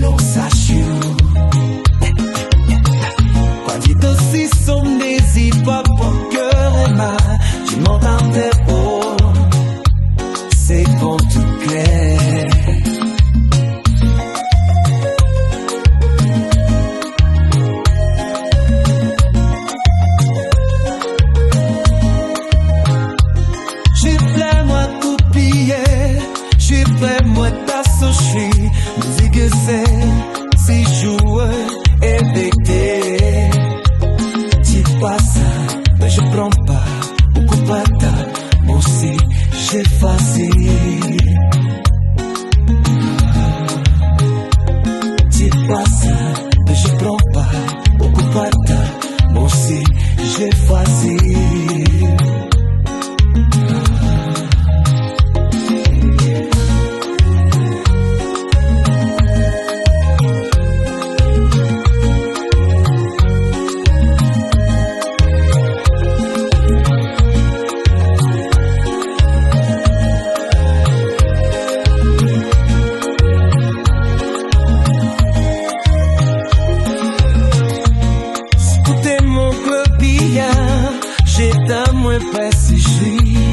no sachou. Quando aussi som n'hésite pas pour cœur et mal, tu m'entends tes mots, c'est pour tout clair. Moi t'associer, musique c'est si jouer et d'été. Tu passes, mais je prends pas beaucoup pas tard. Moi aussi j'ai facile. Tu passes, mais je prends pas beaucoup pas tard. Moi aussi j'ai facile. Si je suis,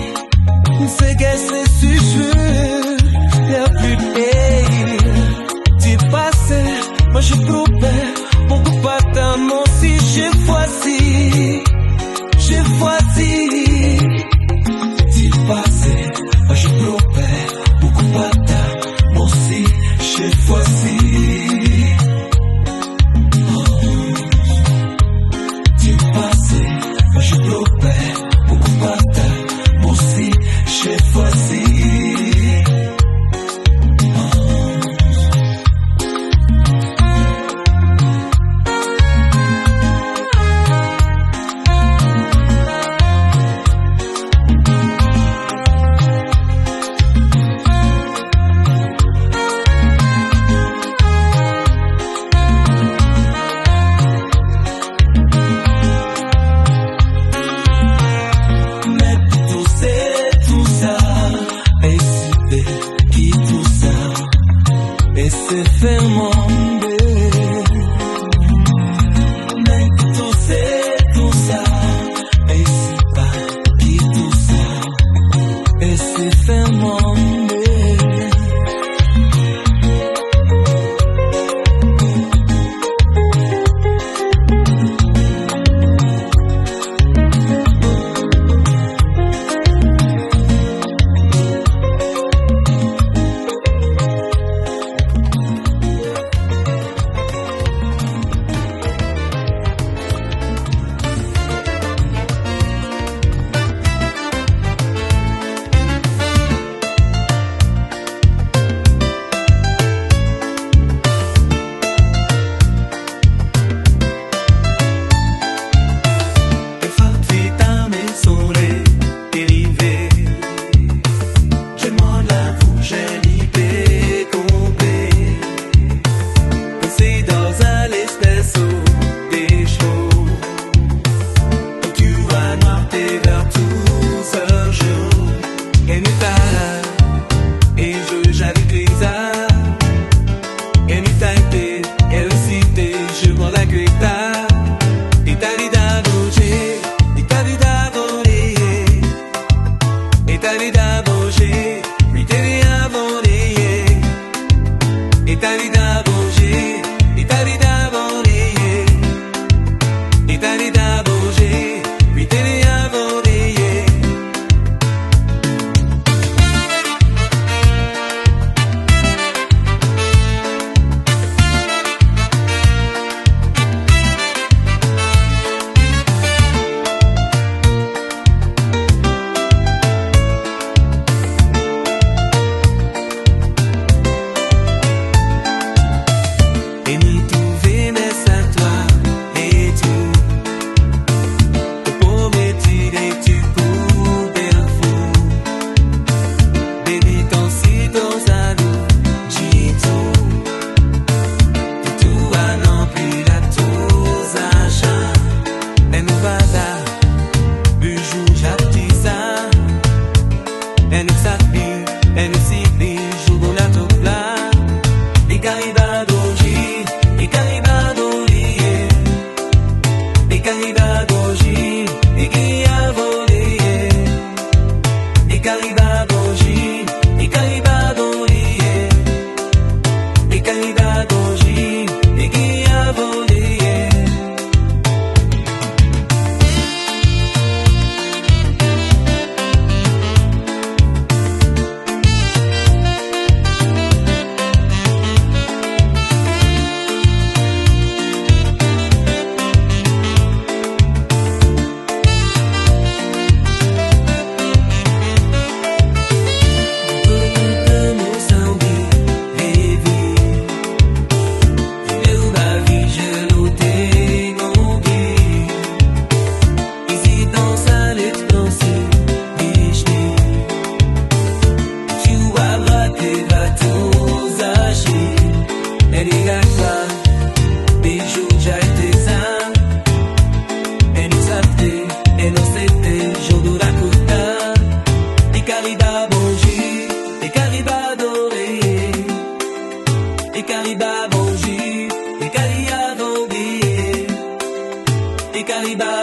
c'est que c'est si je y'a plus de tu passes, moi je propais, beaucoup pas tant, moi aussi j'ai choisi, tu passes, moi je propais, beaucoup pas tant, moi aussi j'ai choisi. Tu passes, moi je propais. Moi aussi, j'ai choisi. C'est faire mon mais tout c'est tout ça, et c'est pas qui tout ça, et c'est faire mon NCB, jogo na tua, liga e dá doje. Caribas d'Olier, et Caribas d'Ogi, et qui a volé, et Caribas d'Ogi, et Caribas d'Olier, et Caribas d'Ogi, et qui a volé. Caribas.